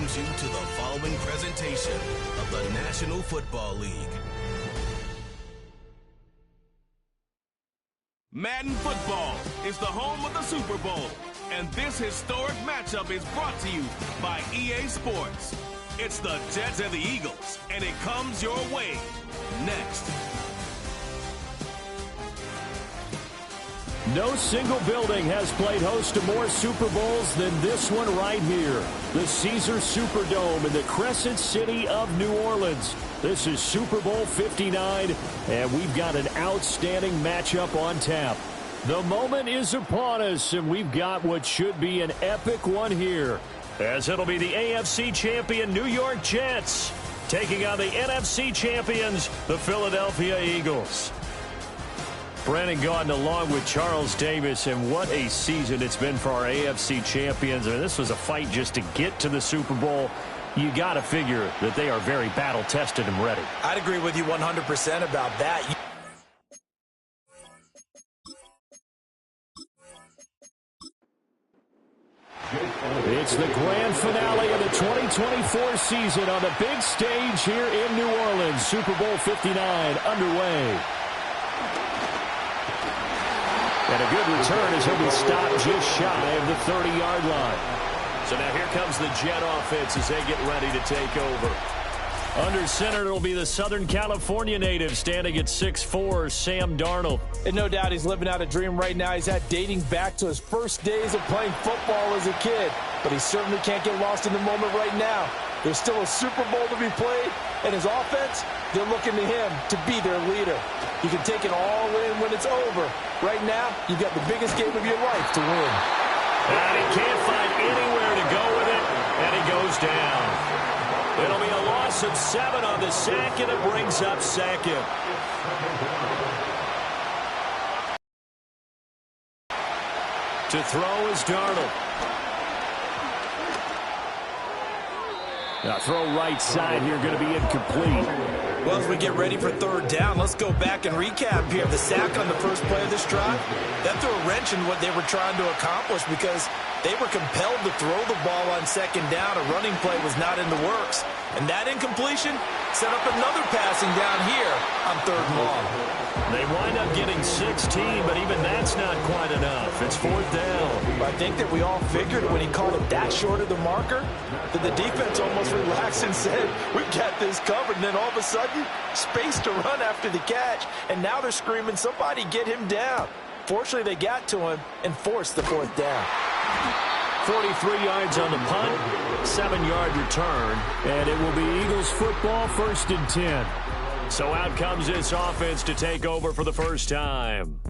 welcomes you to the following presentation of the National Football League. Madden Football is the home of the Super Bowl, and this historic matchup is brought to you by EA Sports. It's the Jets and the Eagles, and it comes your way next. No single building has played host to more Super Bowls than this one right here. The Caesars Superdome in the Crescent City of New Orleans. This is Super Bowl 59, and we've got an outstanding matchup on tap. The moment is upon us, and we've got what should be an epic one here, as it'll be the AFC champion New York Jets taking on the NFC champions, the Philadelphia Eagles. Brandon Gaudin along with Charles Davis, and what a season it's been for our AFC champions. I mean, this was a fight just to get to the Super Bowl. You got to figure that they are very battle-tested and ready. I'd agree with you 100% about that. It's the grand finale of the 2024 season on the big stage here in New Orleans. Super Bowl 59 underway. And a good return as he'll be stopped just shy of the 30-yard line. So now here comes the Jet offense as they get ready to take over. Under center, it'll be the Southern California native standing at 6'4", Sam Darnold. And no doubt he's living out a dream right now. He's had dating back to his first days of playing football as a kid. But he certainly can't get lost in the moment right now. There's still a Super Bowl to be played, and his offense, they're looking to him to be their leader. You can take it all in when it's over. Right now, you've got the biggest game of your life to win. And he can't find anywhere to go with it, and he goes down. It'll be a loss of 7 on the sack, and it brings up second. To throw is Darnold. Now throw right side here, going to be incomplete. Well, as we get ready for third down, let's go back and recap here. The sack on the first play of this drive, that threw a wrench in what they were trying to accomplish because they were compelled to throw the ball on second down. A running play was not in the works. And that incompletion set up another passing down here on third and long. They wind up getting 16, but even that's not quite enough. It's fourth down. I think that we all figured when he called it that short of the marker that the defense almost relaxed and said, we've got this covered. And then all of a sudden, space to run after the catch. And now they're screaming, somebody get him down. Fortunately, they got to him and forced the fourth down. 43 yards on the punt, 7-yard return, and it will be Eagles football, 1st and 10. So out comes this offense to take over for the first time.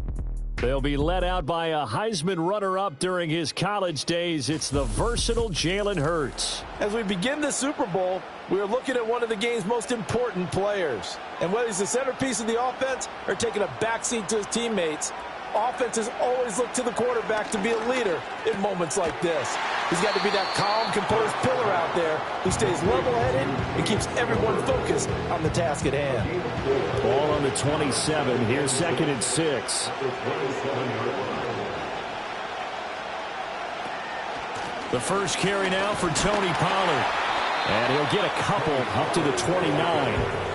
They'll be led out by a Heisman runner-up during his college days. It's the versatile Jalen Hurts. As we begin the Super Bowl, we are looking at one of the game's most important players. And whether he's the centerpiece of the offense or taking a backseat to his teammates, offenses always look to the quarterback to be a leader in moments like this. He's got to be that calm, composed pillar out there who stays level-headed and keeps everyone focused on the task at hand. Ball on the 27. Here's 2nd and 6. The first carry now for Tony Pollard. And he'll get a couple up to the 29.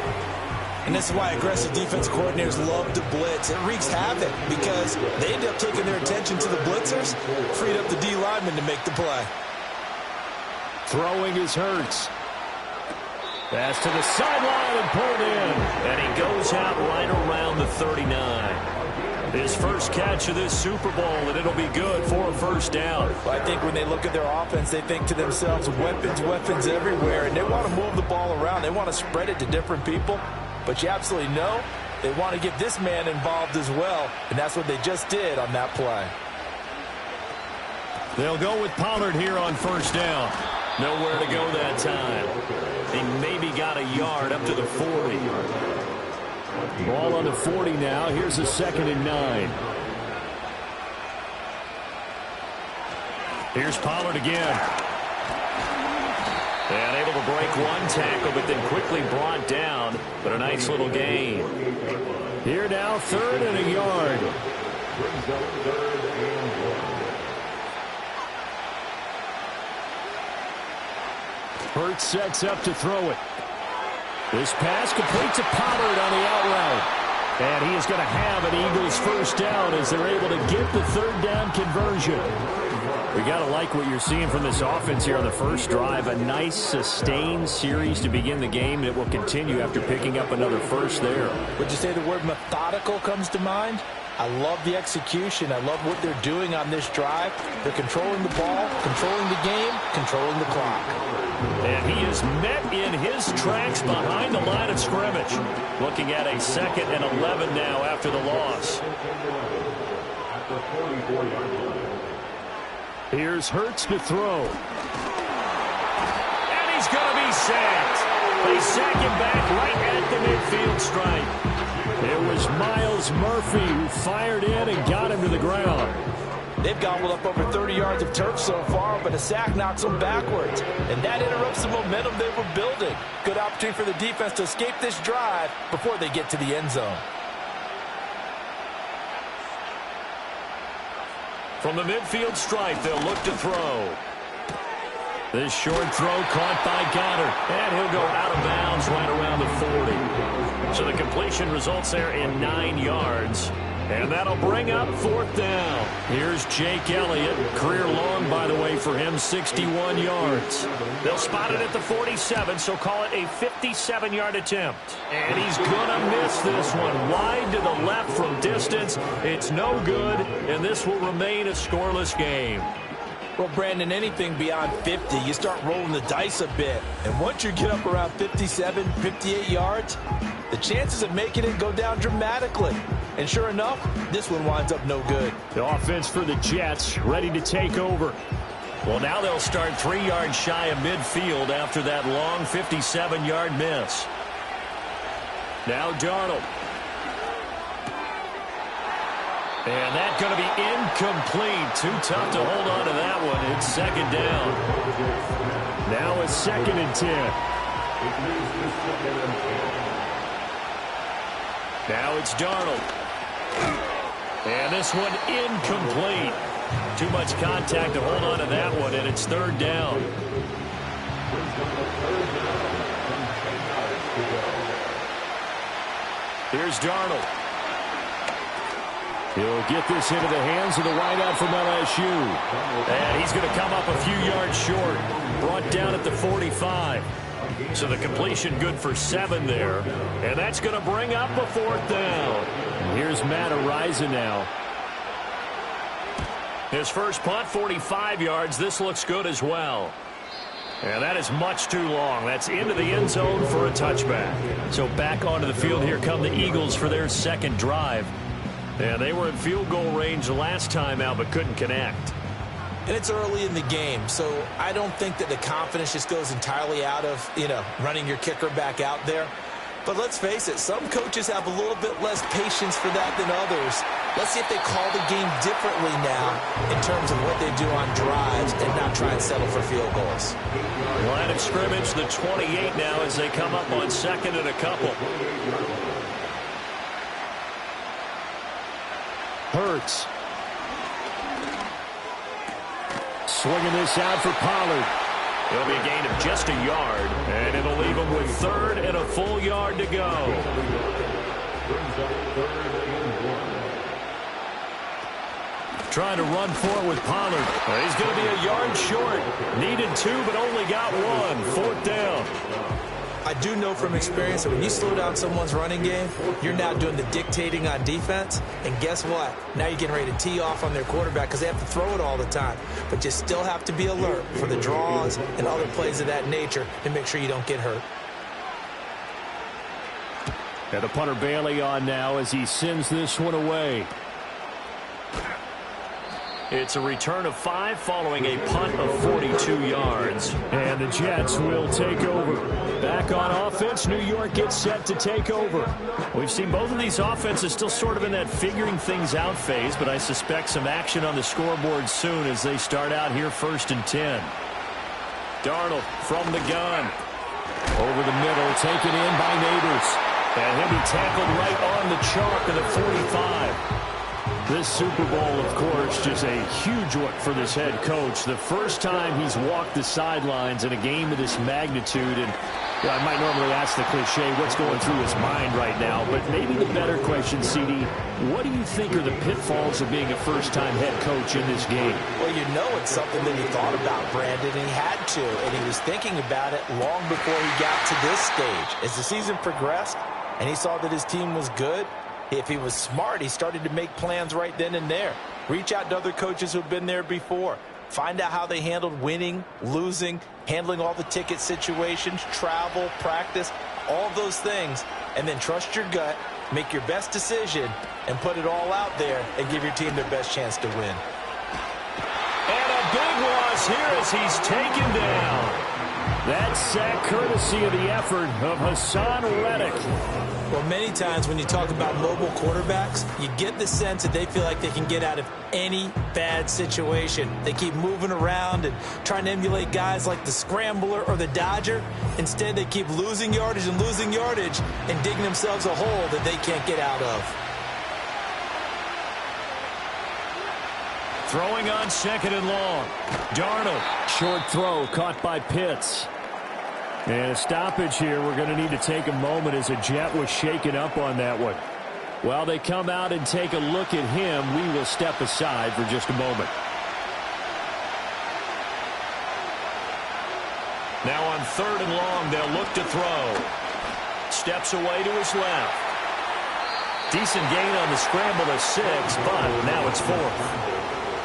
And this is why aggressive defense coordinators love to blitz. It wreaks havoc because they end up taking their attention to the blitzers, freed up the D lineman to make the play. Throwing is Hurts. Pass to the sideline and pulled in. And he goes out right around the 39. His first catch of this Super Bowl, and it'll be good for a first down. Well, I think when they look at their offense, they think to themselves, weapons, weapons everywhere. And they want to move the ball around. They want to spread it to different people. But you absolutely know they want to get this man involved as well, and that's what they just did on that play. They'll go with Pollard here on first down. Nowhere to go that time. He maybe got a yard up to the 40. Ball on the 40 now. Here's a 2nd and 9. Here's Pollard again. And able to break one tackle, but then quickly brought down. But a nice little gain. Here now, 3rd and a yard. Hurts sets up to throw it. This pass complete to Pollard on the out route. And he is going to have an Eagles first down as they're able to get the third down conversion. We got to like what you're seeing from this offense here on the first drive. A nice, sustained series to begin the game, and it will continue after picking up another first there. Would you say the word methodical comes to mind? I love the execution. I love what they're doing on this drive. They're controlling the ball, controlling the game, controlling the clock. And he is met in his tracks behind the line of scrimmage. Looking at a 2nd and 11 now after the loss. Here's Hurts to throw. And he's going to be sacked. They sack him back right at the midfield stripe. It was Myles Murphy who fired in and got him to the ground. They've gobbled up over 30 yards of turf so far, but a sack knocks them backwards. And that interrupts the momentum they were building. Good opportunity for the defense to escape this drive before they get to the end zone. From the midfield stripe, they'll look to throw. This short throw caught by Goddard, and he'll go out of bounds right around the 40. So the completion results there in 9 yards. And that'll bring up 4th down. Here's Jake Elliott. Career long, by the way, for him, 61 yards. They'll spot it at the 47, so call it a 57-yard attempt. And he's going to miss this one. Wide to the left from distance. It's no good, and this will remain a scoreless game. Well, Brandon, anything beyond 50, you start rolling the dice a bit. And once you get up around 57, 58 yards, the chances of making it go down dramatically. And sure enough, this one winds up no good. The offense for the Jets ready to take over. Well, now they'll start 3 yards shy of midfield after that long 57-yard miss. Now Darnold. And that's going to be incomplete. Too tough to hold on to that one. It's 2nd down. Now it's 2nd and 10. Now it's Darnold. And this one incomplete. Too much contact to hold on to that one, and it's 3rd down. Here's Darnold. He'll get this into the hands of the wideout from LSU. And he's going to come up a few yards short. Brought down at the 45. So the completion good for 7 there. And that's going to bring up a 4th down. And here's Matt Araiza now. His first punt, 45 yards. This looks good as well. And that is much too long. That's into the end zone for a touchback. So back onto the field, here come the Eagles for their 2nd drive. And they were in field goal range the last time out, but couldn't connect. And it's early in the game, so I don't think that the confidence just goes entirely out of, running your kicker back out there. But let's face it, some coaches have a little bit less patience for that than others. Let's see if they call the game differently now in terms of what they do on drives and not try and settle for field goals. Line of scrimmage, the 28 now as they come up on 2nd and a couple. Hurts. Swinging this out for Pollard. It'll be a gain of just a yard, and it'll leave him with 3rd and a full yard to go. Trying to run for it with Pollard. He's going to be a yard short. Needed 2, but only got 1. 4th down. I do know from experience that when you slow down someone's running game, you're now doing the dictating on defense. And guess what? Now you're getting ready to tee off on their quarterback because they have to throw it all the time. But you still have to be alert for the draws and other plays of that nature to make sure you don't get hurt. And the punter Bailey on now as he sends this one away. It's a return of 5 following a punt of 42 yards. And the Jets will take over. Back on offense, New York gets set to take over. We've seen both of these offenses still sort of in that figuring things out phase, but I suspect some action on the scoreboard soon as they start out here 1st and 10. Darnold from the gun. Over the middle, taken in by Neighbors. And he'll be tackled right on the chalk of the 45. This Super Bowl, of course, just a huge one for this head coach. The first time he's walked the sidelines in a game of this magnitude. And I might normally ask the cliche, what's going through his mind right now? But maybe the better question, CD, what do you think are the pitfalls of being a first-time head coach in this game? Well, you know it's something that he thought about, Brandon, and he had to. And he was thinking about it long before he got to this stage. As the season progressed and he saw that his team was good, if he was smart, he started to make plans right then and there. Reach out to other coaches who've been there before. Find out how they handled winning, losing, handling all the ticket situations, travel, practice, all those things. And then trust your gut, make your best decision, and put it all out there and give your team their best chance to win. And a big loss here as he's taken down. That sack courtesy of the effort of Hassan Reddick. Well, many times when you talk about mobile quarterbacks, you get the sense that they feel like they can get out of any bad situation. They keep moving around and trying to emulate guys like the Scrambler or the Dodger. Instead, they keep losing yardage and digging themselves a hole that they can't get out of. Throwing on 2nd and long. Darnold. Short throw caught by Pitts. And a stoppage here. We're going to need to take a moment as a Jet was shaken up on that one. While they come out and take a look at him, we will step aside for just a moment. Now on 3rd and long, they'll look to throw. Steps away to his left. Decent gain on the scramble to 6, but now it's 4th.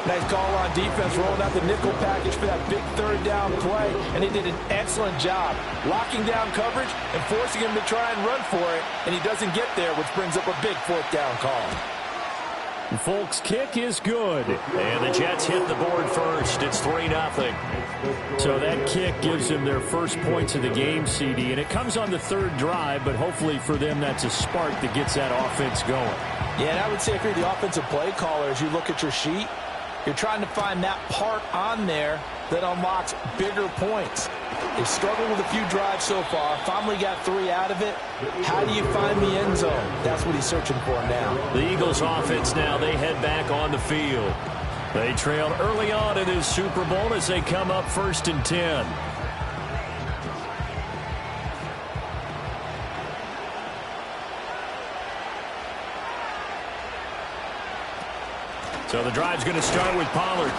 Nice call on defense, rolling out the nickel package for that big 3rd down play, and he did an excellent job locking down coverage and forcing him to try and run for it, and he doesn't get there, which brings up a big 4th down call. Folks, kick is good, and the Jets hit the board first. It's 3-0. So that kick gives them their first points of the game, CD, and it comes on the 3rd drive, but hopefully for them that's a spark that gets that offense going. Yeah, and I would say if you're the offensive play caller, as you look at your sheet, you're trying to find that part on there that unlocks bigger points. They've struggled with a few drives so far. Finally got 3 out of it. How do you find the end zone? That's what he's searching for now. The Eagles offense now, they head back on the field. They trailed early on in this Super Bowl as they come up 1st and 10. So the drive's going to start with Pollard.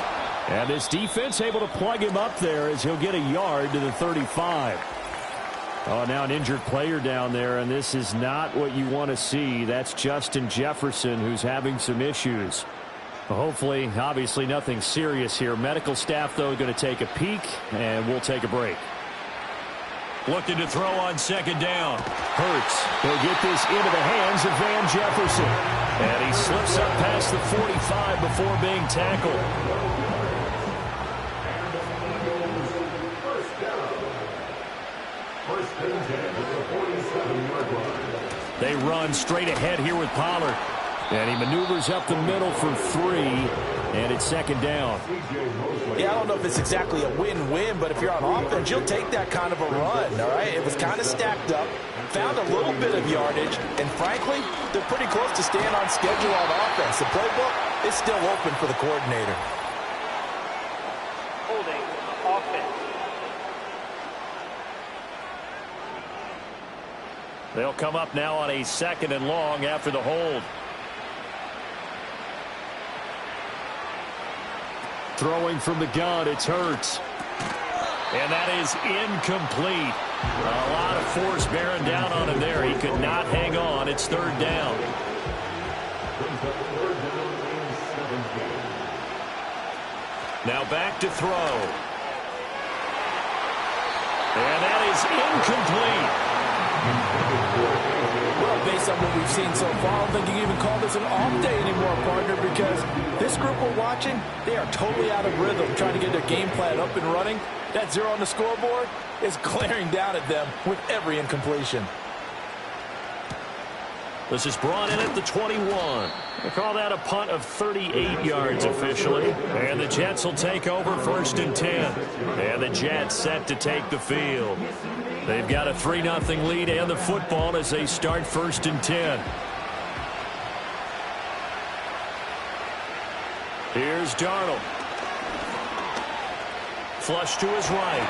And this defense able to plug him up there as he'll get a yard to the 35. Oh, now an injured player down there, and this is not what you want to see. That's Justin Jefferson, who's having some issues. Hopefully, obviously nothing serious here. Medical staff, though, going to take a peek, and we'll take a break. Looking to throw on 2nd down. Hurts. He'll get this into the hands of Van Jefferson. And he slips up past the 45 before being tackled. They run straight ahead here with Pollard. And he maneuvers up the middle for 3. And it's 2nd down. Yeah, I don't know if it's exactly a win-win, but if you're on offense, you'll take that kind of a run, all right? It was kind of stacked up, found a little bit of yardage, and frankly, they're pretty close to staying on schedule on offense. The playbook is still open for the coordinator. Holding offense. They'll come up now on a 2nd and long after the hold. Throwing from the gun, it's Hurts. And that is incomplete. A lot of force bearing down on him there. He could not hang on. It's 3rd down. Now back to throw. And that is incomplete. Well, based on what we've seen so far, I don't think you can even call this an off day anymore, partner, because this group we're watching, they are totally out of rhythm, trying to get their game plan up and running. That 0 on the scoreboard is glaring down at them with every incompletion. This is brought in at the 21. They call that a punt of 38 yards officially. And the Jets will take over 1st and 10. And the Jets set to take the field. They've got a 3-0 lead and the football as they start 1st and 10. Here's Darnold. Flush to his right.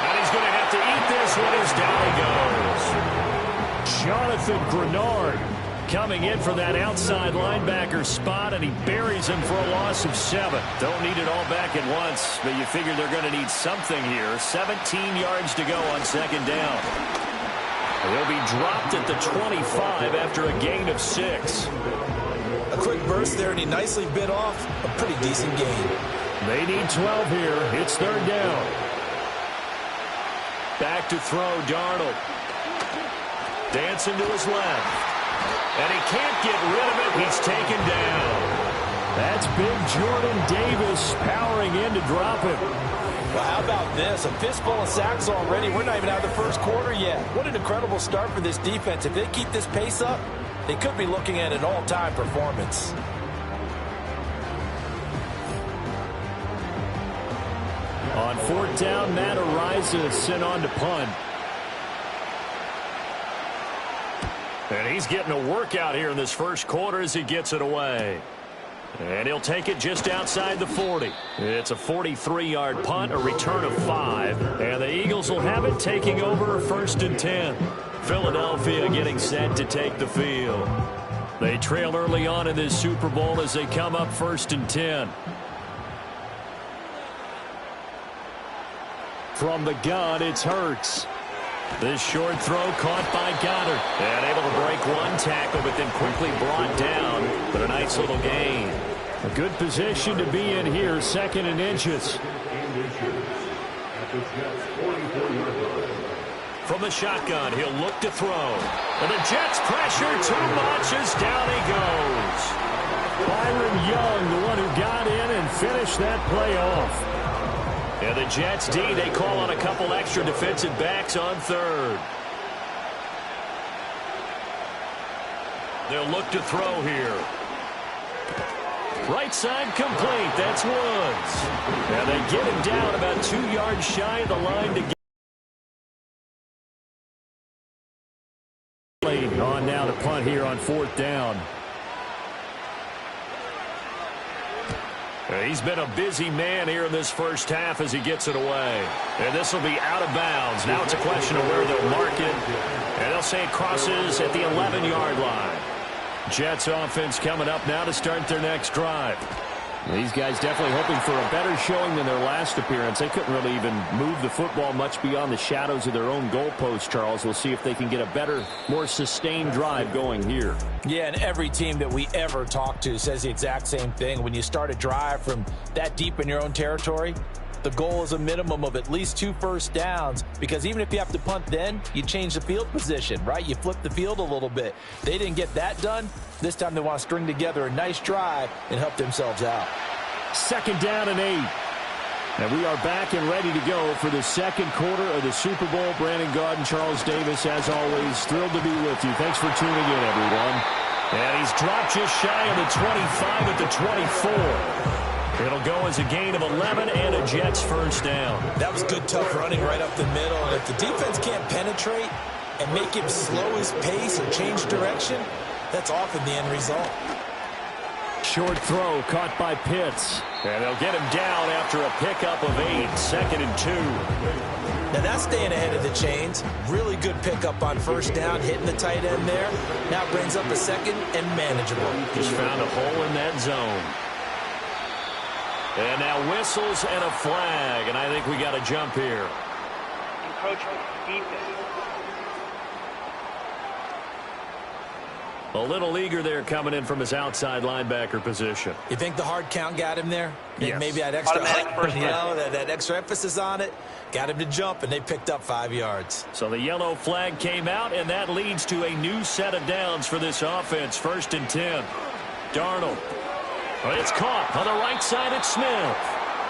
And he's going to have to eat this one as down he goes. Jonathan Grenard coming in for that outside linebacker spot, and he buries him for a loss of 7. Don't need it all back at once, but you figure they're going to need something here. 17 yards to go on second down. He'll be dropped at the 25 after a gain of 6. A quick burst there, and he nicely bit off a pretty decent gain. They need 12 here. It's third down. Back to throw, Darnold. Dancing to his left. And he can't get rid of it. He's taken down. That's big Jordan Davis powering in to drop him. Well, how about this? A fistful of sacks already. We're not even out of the first quarter yet. What an incredible start for this defense. If they keep this pace up, they could be looking at an all-time performance. On fourth down, Matt Ariza sent on to punt. And he's getting a workout here in this first quarter as he gets it away. And he'll take it just outside the 40. It's a 43-yard punt, a return of 5. And the Eagles will have it, taking over first and 10. Philadelphia getting set to take the field. They trail early on in this Super Bowl as they come up first and 10. From the gun, it's Hurts. This short throw caught by Goddard. And able to break one tackle, but then quickly brought down. But a nice little gain. A good position to be in here, second and inches. From the shotgun, he'll look to throw. And the Jets pressure too much as down he goes. Byron Young, the one who got in and finished that play off. And the Jets D, they call on a couple extra defensive backs on third. They'll look to throw here. Right side complete. That's Woods. And they get him down about 2 yards shy of the line to get. On now to punt here on fourth down. He's been a busy man here in this first half as he gets it away. And this will be out of bounds. Now it's a question of where they'll mark it. And they'll say it crosses at the 11-yard line. Jets offense coming up now to start their next drive. These guys definitely hoping for a better showing than their last appearance. They couldn't really even move the football much beyond the shadows of their own goalpost, Charles. We'll see if they can get a better, more sustained drive going here. Yeah, and every team that we ever talk to says the exact same thing. When you start a drive from that deep in your own territory, the goal is a minimum of at least 2 first downs, because even if you have to punt then, you change the field position, right? You flip the field a little bit. They didn't get that done. This time they want to string together a nice drive and help themselves out. Second down and 8. And we are back and ready to go for the second quarter of the Super Bowl. Brandon Gaud and Charles Davis, as always, thrilled to be with you. Thanks for tuning in, everyone. And he's dropped just shy of the 25 at the 24. It'll go as a gain of 11 and a Jets first down. That was good, tough running right up the middle. And if the defense can't penetrate and make him slow his pace or change direction, that's often the end result. Short throw caught by Pitts. And they'll get him down after a pickup of 8, second and 2. Now that's staying ahead of the chains. Really good pickup on first down, hitting the tight end there. Now brings up a second and manageable. Just found a hole in that zone. And now whistles and a flag, and I think we got a jump here. Encroachment, defense. A little eager there coming in from his outside linebacker position. You think the hard count got him there? Yes. Maybe that extra, Automatic that extra emphasis on it got him to jump, and they picked up 5 yards. So the yellow flag came out, and that leads to a new set of downs for this offense. First and 10. Darnold. It's caught on the right side at Smith.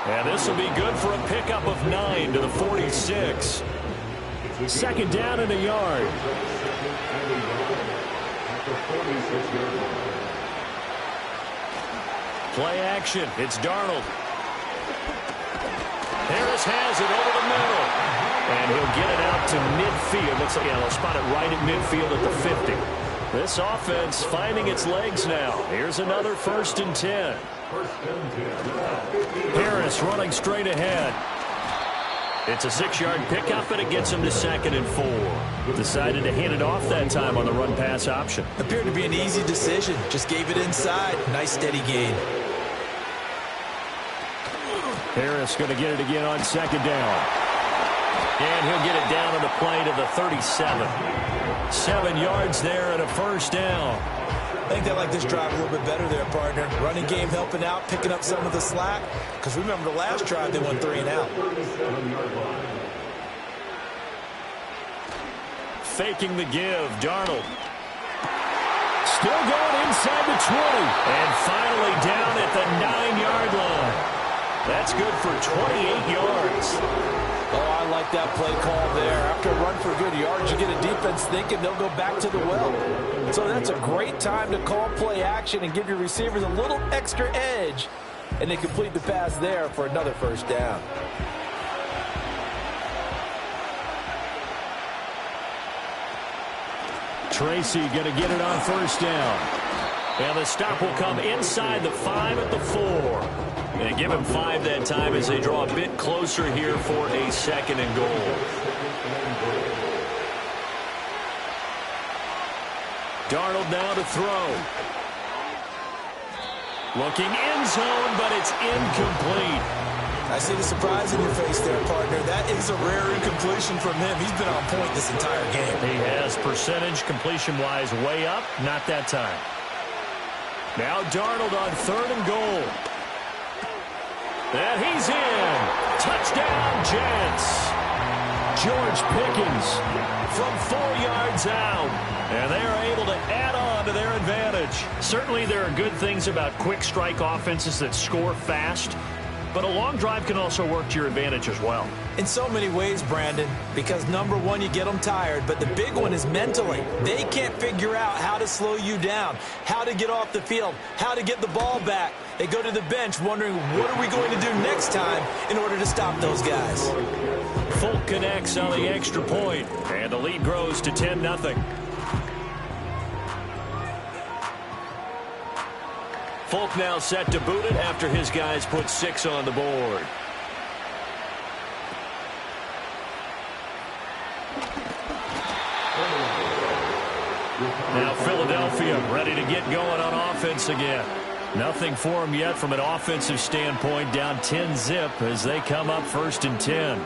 And this will be good for a pickup of 9 to the 46. Second down and a yard. Play action. It's Darnold. Harris has it over the middle. And he'll get it out to midfield. Looks like they'll spot it right at midfield at the 50. This offense finding its legs now. Here's another first and 10. Harris running straight ahead. It's a 6-yard pickup, and it gets him to 2nd and 4. Decided to hand it off that time on the run-pass option. Appeared to be an easy decision. Just gave it inside. Nice steady gain. Harris going to get it again on 2nd down. And he'll get it down on the play to the 37. 7 yards there and a 1st down. I think they like this drive a little bit better there, partner. Running game helping out, picking up some of the slack. Because remember the last drive, they went 3 and out. Faking the give, Darnold. Still going inside the 20. And finally down at the 9-yard line. That's good for 28 yards. Oh, I like that play call there. After a run for good yards, you get a defense thinking they'll go back to the well. So that's a great time to call play action and give your receivers a little extra edge. And they complete the pass there for another 1st down. Tracy going to get it on 1st down. And the stop will come inside the 5 at the 4. And give him 5 that time as they draw a bit closer here for a 2nd and goal. Darnold now to throw. Looking end zone, but it's incomplete. I see the surprise in your face there, partner. That is a rare incompletion from him. He's been on point this entire game. He has percentage completion-wise way up. Not that time. Now Darnold on 3rd and goal. And he's in. Touchdown, Jets. George Pickens from 4 yards out. And they are able to add on to their advantage. Certainly there are good things about quick strike offenses that score fast. But a long drive can also work to your advantage as well. In so many ways, Brandon, because number one, you get them tired, but the big one is mentally. They can't figure out how to slow you down, how to get off the field, how to get the ball back. They go to the bench wondering, what are we going to do next time in order to stop those guys? Folk connects on the extra point, and the lead grows to 10-0. Folk now set to boot it after his guys put 6 on the board. Now Philadelphia ready to get going on offense again. Nothing for them yet from an offensive standpoint, down 10-0 as they come up 1st and 10.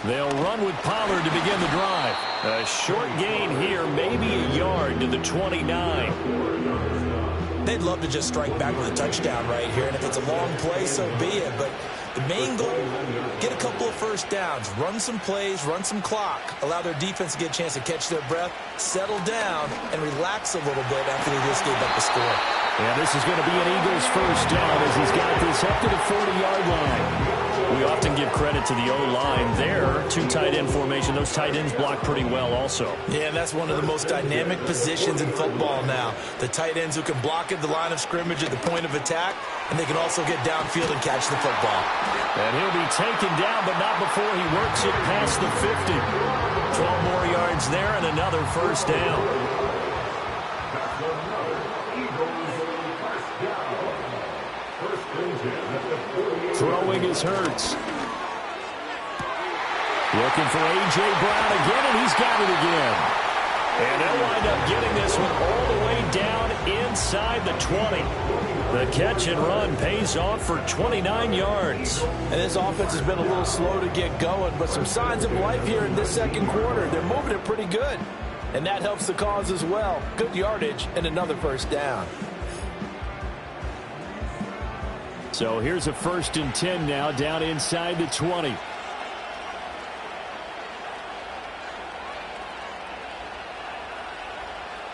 They'll run with Pollard to begin the drive. A short gain here, maybe a yard to the 29. They'd love to just strike back with a touchdown right here, and if it's a long play, so be it. But the main goal, get a couple of 1st downs, run some plays, run some clock, allow their defense to get a chance to catch their breath, settle down, and relax a little bit after they just gave up the score. And this is going to be an Eagles 1st down as he's got this up to the 40-yard line. We often give credit to the O-line there. 2 tight end formation. Those tight ends block pretty well also. Yeah, and that's one of the most dynamic positions in football now. The tight ends who can block at the line of scrimmage at the point of attack, and they can also get downfield and catch the football. And he'll be taken down, but not before he works it past the 50. 12 more yards there and another 1st down. Throwing is Hurts. Looking for A.J. Brown again, and he's got it again. And they'll wind up getting this one all the way down inside the 20. The catch and run pays off for 29 yards. And this offense has been a little slow to get going, but some signs of life here in this 2nd quarter. They're moving it pretty good, and that helps the cause as well. Good yardage and another 1st down. So here's a 1st and 10 now, down inside the 20.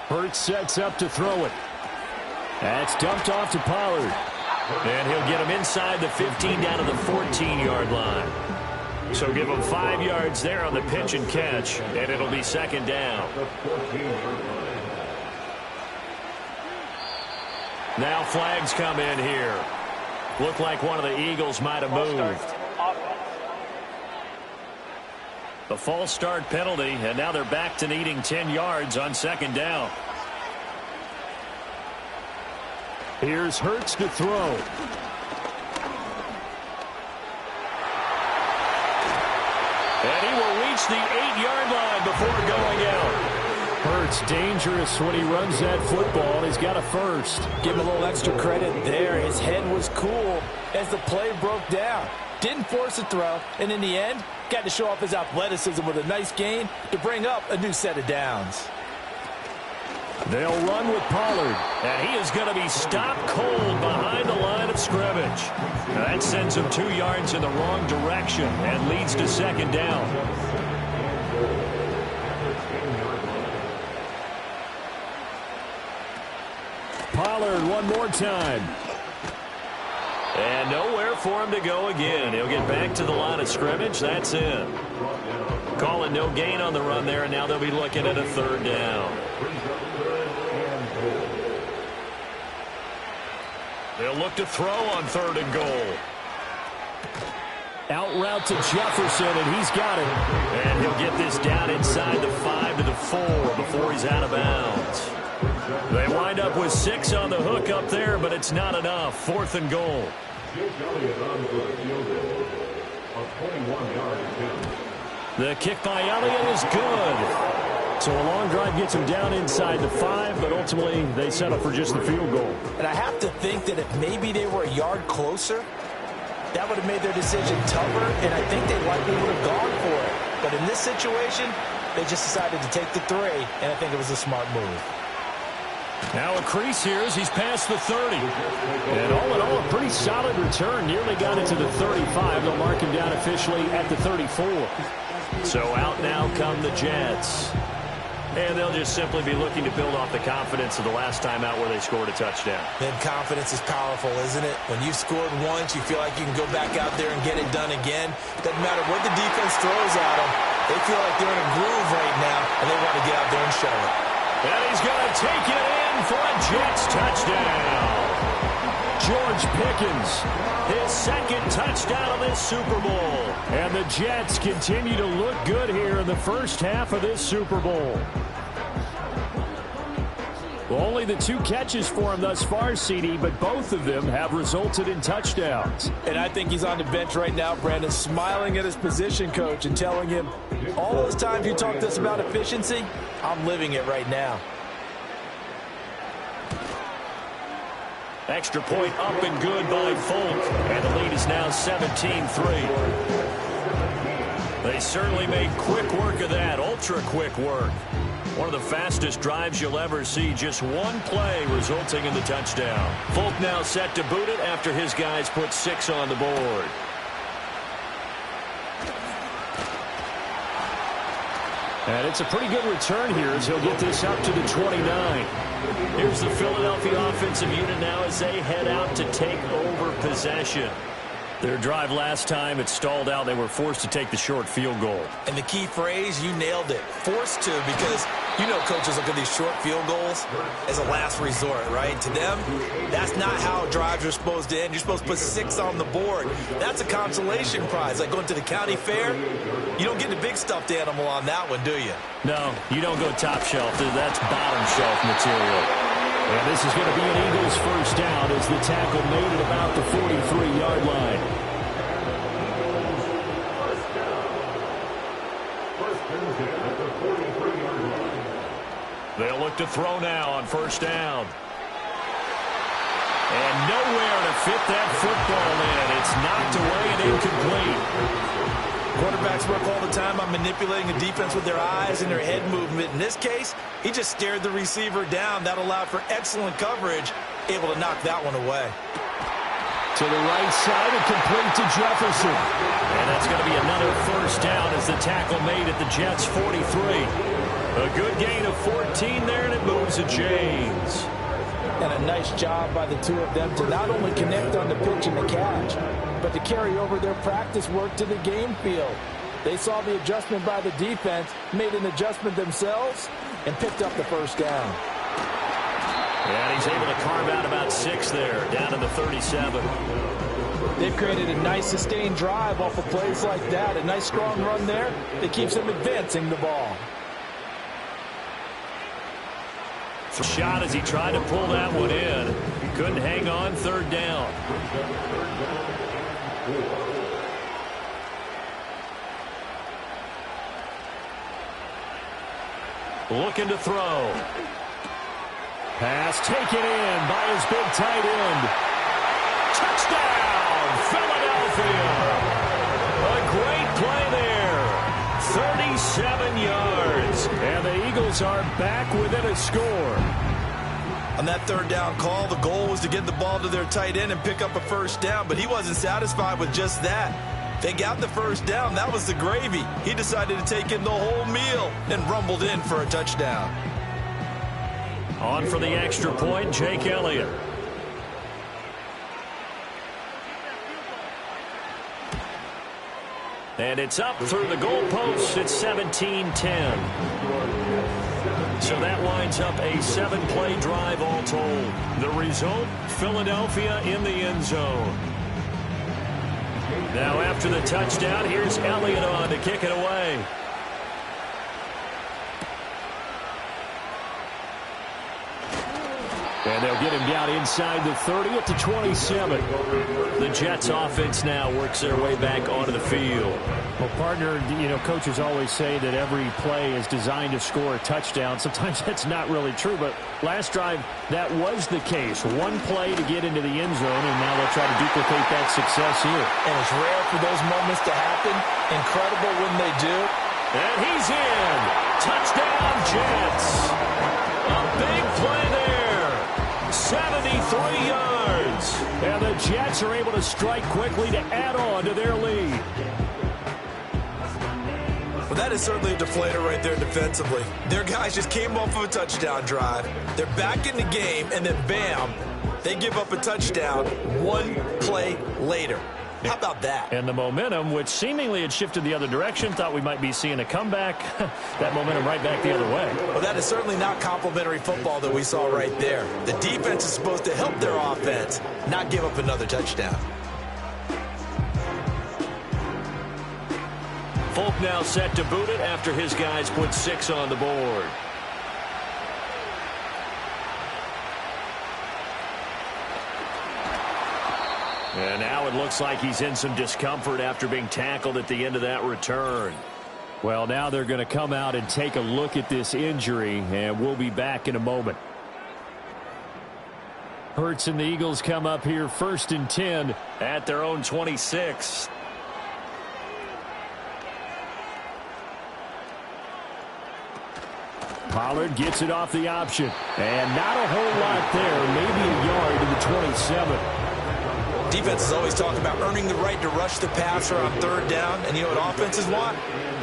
Hurts sets up to throw it. That's dumped off to Pollard. And he'll get him inside the 15 down to the 14-yard line. So give him 5 yards there on the pitch and catch, and it'll be 2nd down. Now flags come in here. Looked like one of the Eagles might have moved. The false start penalty, and now they're back to needing 10 yards on second down. Here's Hurts to throw. And he will reach the 8-yard line before going out. Hurts dangerous when he runs that football. He's got a first. Give him a little extra credit there. His head was cool as the play broke down. Didn't force a throw, and in the end, got to show off his athleticism with a nice gain to bring up a new set of downs. They'll run with Pollard, and he is going to be stopped cold behind the line of scrimmage. That sends him 2 yards in the wrong direction and leads to second down. Pollard one more time. And nowhere for him to go again. He'll get back to the line of scrimmage. That's it. Calling no gain on the run there, and now they'll be looking at a third down. They'll look to throw on third and goal. Out route to Jefferson, and he's got it. And he'll get this down inside the 5 to the 4 before he's out of bounds. They wind up with 6 on the hook up there, but it's not enough. 4th and goal. The kick by Elliott is good. So a long drive gets him down inside the 5, but ultimately they settle for just the field goal. And I have to think that if maybe they were a yard closer, that would have made their decision tougher, and I think they likely would have gone for it. But in this situation, they just decided to take the 3, and I think it was a smart move. Now a crease here as he's past the 30. And all in all, a pretty solid return. Nearly got it to the 35. They'll mark him down officially at the 34. So out now come the Jets. And they'll just simply be looking to build off the confidence of the last time out where they scored a touchdown. Then confidence is powerful, isn't it? When you've scored once, you feel like you can go back out there and get it done again. Doesn't matter what the defense throws at them. They feel like they're in a groove right now, and they want to get out there and show it. And he's going to take it in for a Jets touchdown. George Pickens, his second touchdown of this Super Bowl. And the Jets continue to look good here in the first half of this Super Bowl. Well, only the 2 catches for him thus far, CD, but both of them have resulted in touchdowns. And I think he's on the bench right now, Brandon, smiling at his position coach and telling him, all those times you talked to us about efficiency, I'm living it right now. Extra point up and good by Folk. And the lead is now 17-3. They certainly made quick work of that, ultra-quick work. One of the fastest drives you'll ever see, just one play resulting in the touchdown. Folk now set to boot it after his guys put 6 on the board. And it's a pretty good return here as he'll get this up to the 29. Here's the Philadelphia offensive unit now as they head out to take over possession. Their drive last time, it stalled out. They were forced to take the short field goal. And the key phrase, you nailed it. Forced to, because you know coaches look at these short field goals as a last resort, right? To them, that's not how drives are supposed to end. You're supposed to put 6 on the board. That's a consolation prize. Like going to the county fair, you don't get the big stuffed animal on that one, do you? No, you don't go top shelf. That's bottom shelf material. And this is going to be an Eagles first down as the tackle made at about the 43-yard line. They'll look to throw now on first down. And nowhere to fit that football in. It's knocked away and incomplete. Quarterbacks work all the time on manipulating the defense with their eyes and their head movement. In this case, he just stared the receiver down. That allowed for excellent coverage, able to knock that one away. To the right side and complete to Jefferson. And that's going to be another first down as the tackle made at the Jets' 43. A good gain of 14 there, and it moves to James. And a nice job by the 2 of them to not only connect on the pitch and the catch, but to carry over their practice work to the game field. They saw the adjustment by the defense, made an adjustment themselves, and picked up the first down. And he's able to carve out about 6 there, down to the 37. They've created a nice sustained drive off of plays like that. A nice strong run there that keeps them advancing the ball. Shot as he tried to pull that one in. Couldn't hang on, third down. Looking to throw. Pass taken in by his big tight end. Touchdown, Philadelphia. A great play there. 37 yards. And the Eagles are back within a score. On that third down call, the goal was to get the ball to their tight end and pick up a first down, but he wasn't satisfied with just that. They got the first down. That was the gravy. He decided to take in the whole meal and rumbled in for a touchdown. On for the extra point, Jake Elliott. And it's up through the goalposts. It's 17-10. So that winds up a 7-play drive all told. The result, Philadelphia in the end zone. Now after the touchdown, here's Elliott on to kick it away. And they'll get him down inside the 30 at the 27. The Jets offense now works their way back onto the field. Well, partner, you know, coaches always say that every play is designed to score a touchdown. Sometimes that's not really true, but last drive, that was the case. One play to get into the end zone, and now they'll try to duplicate that success here. And it's rare for those moments to happen. Incredible when they do. And he's in. Touchdown, Jets. A big play there. 73 yards. And the Jets are able to strike quickly to add on to their lead. Well, that is certainly a deflator right there defensively. Their guys just came off of a touchdown drive. They're back in the game, and then bam, they give up a touchdown one play later. How about that? And the momentum, which seemingly had shifted the other direction, thought we might be seeing a comeback. That momentum right back the other way. Well, that is certainly not complimentary football that we saw right there. The defense is supposed to help their offense, not give up another touchdown. Folk now set to boot it after his guys put 6 on the board. And now it looks like he's in some discomfort after being tackled at the end of that return. Well, now they're going to come out and take a look at this injury, and we'll be back in a moment. Hurts and the Eagles come up here 1st and 10 at their own 26. Pollard gets it off the option. And not a whole lot there. Maybe a yard to the 27. Defense is always talking about earning the right to rush the passer on 3rd down. And you know what offenses want?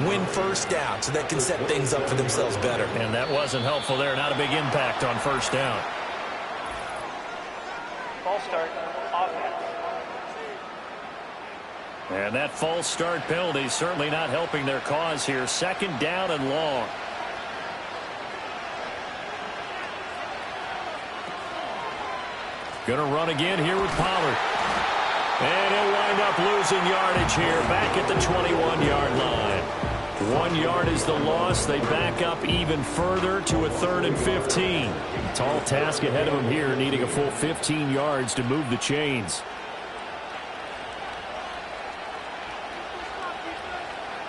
Win 1st down so they can set things up for themselves better. And that wasn't helpful there. Not a big impact on 1st down. False start, offense. And that false start penalty certainly not helping their cause here. 2nd down and long. Going to run again here with Pollard. And he'll wind up losing yardage here back at the 21-yard line. 1 yard is the loss. They back up even further to a 3rd and 15. Tall task ahead of them here, needing a full 15 yards to move the chains.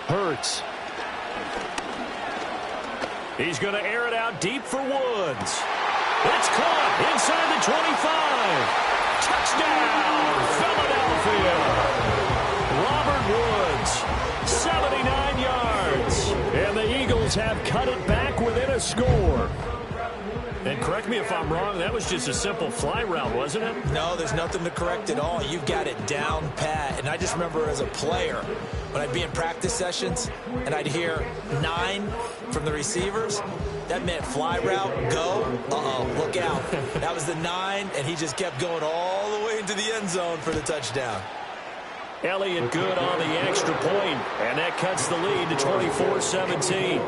Hurts. He's going to air it out deep for Woods. It's caught inside the 25. Touchdown, Philadelphia. Robert Woods, 79 yards. And the Eagles have cut it back within a score. And correct me if I'm wrong, that was just a simple fly route, wasn't it? No, there's nothing to correct at all. You've got it down pat. And I just remember as a player, when I'd be in practice sessions and I'd hear 9 from the receivers, that meant fly route, go, look out. That was the 9, and he just kept going all the way into the end zone for the touchdown. Elliott good on the extra point, and that cuts the lead to 24-17.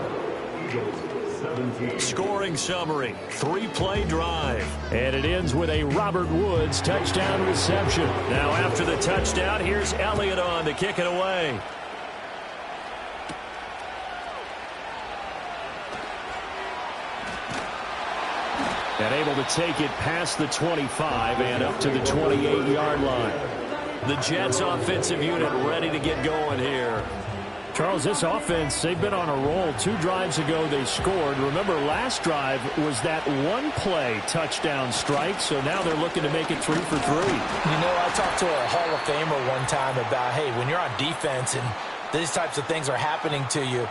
Scoring summary, 3-play drive. And it ends with a Robert Woods touchdown reception. Now after the touchdown, here's Elliott on to kick it away. And able to take it past the 25 and up to the 28-yard line. The Jets offensive unit ready to get going here. Charles, this offense, they've been on a roll. 2 drives ago they scored. Remember, last drive was that 1-play touchdown strike, so now they're looking to make it 3 for 3. You know, I talked to a Hall of Famer one time about, hey, when you're on defense and these types of things are happening to you,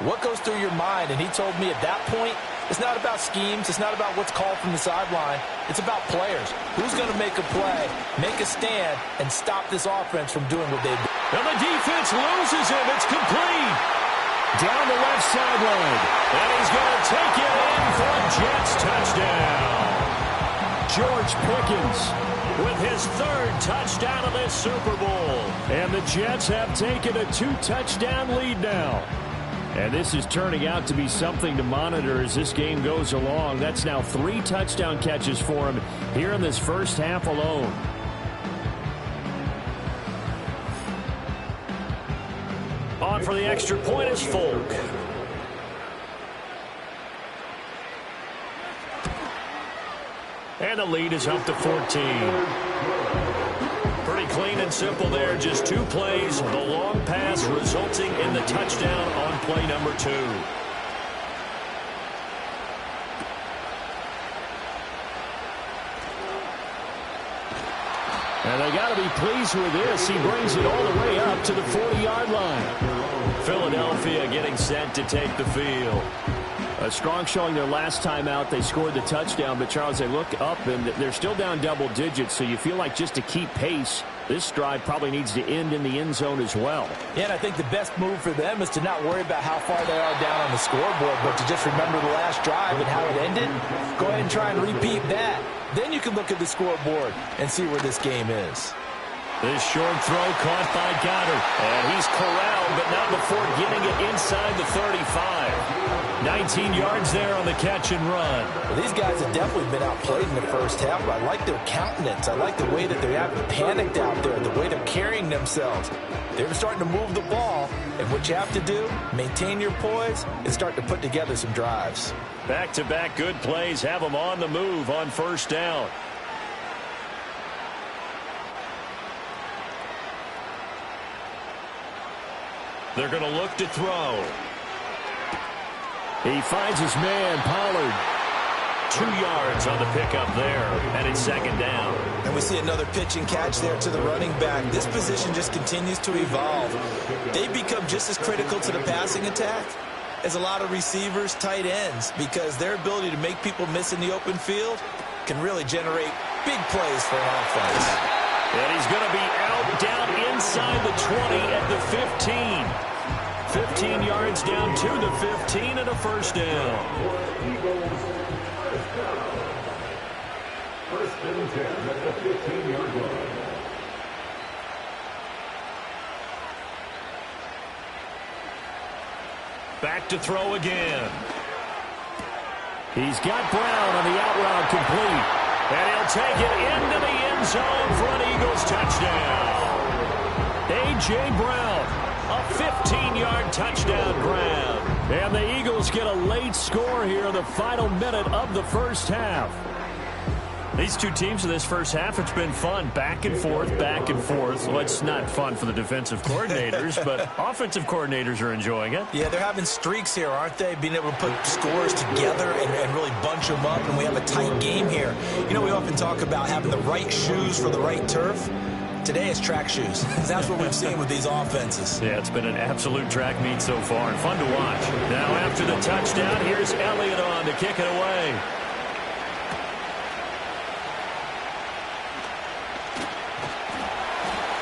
what goes through your mind? And he told me at that point, it's not about schemes. It's not about what's called from the sideline. It's about players. Who's going to make a play, make a stand, and stop this offense from doing what they do? And the defense loses him. It's complete. Down the left sideline. And he's going to take it in for a Jets touchdown. George Pickens with his 3rd touchdown of this Super Bowl. And the Jets have taken a 2-touchdown lead now. And this is turning out to be something to monitor as this game goes along. That's now 3 touchdown catches for him here in this first half alone. On for the extra point is Folk. And the lead is up to 14. Pretty clean and simple there. Just 2 plays. The long pass resulting in the touchdown on play number 2. And they got to be pleased with this. He brings it all the way up to the 40-yard line. Philadelphia getting set to take the field. A strong showing their last time out. They scored the touchdown, but Charles, they look up and they're still down double digits, so you feel like just to keep pace, this drive probably needs to end in the end zone as well. Yeah, and I think the best move for them is to not worry about how far they are down on the scoreboard, but to just remember the last drive and how it ended. Go ahead and try and repeat that. Then you can look at the scoreboard and see where this game is. This short throw caught by Goddard. And he's corralled, but not before getting it inside the 35. 19 yards there on the catch and run. Well, these guys have definitely been outplayed in the first half, but I like their countenance. I like the way that they haven't panicked out there, the way they're carrying themselves. They're starting to move the ball, and what you have to do, maintain your poise and start to put together some drives. Back-to-back good plays have them on the move on first down. They're going to look to throw. He finds his man, Pollard. 2 yards on the pickup there, and it's second down. And we see another pitch and catch there to the running back. This position just continues to evolve. They become just as critical to the passing attack as a lot of receivers, tight ends, because their ability to make people miss in the open field can really generate big plays for an offense. And he's going to be out down inside the 20 at the 15. 15 yards down to the 15 and a first down. First and 10 at the 15-yard line. Back to throw again. He's got Brown on the out route complete. And he'll take it into the end zone for an Eagles touchdown. A.J. Brown. A 15-yard touchdown grab. And the Eagles get a late score here in the final minute of the first half. These two teams in this first half, it's been fun. Back and forth, back and forth. Well, it's not fun for the defensive coordinators, but offensive coordinators are enjoying it. Yeah, they're having streaks here, aren't they? Being able to put scores together and really bunch them up, and we have a tight game here. You know, we often talk about having the right shoes for the right turf. Today it's track shoes. That's what we've seen with these offenses. Yeah, it's been an absolute track meet so far and fun to watch. Now after the touchdown, here's Elliott on to kick it away.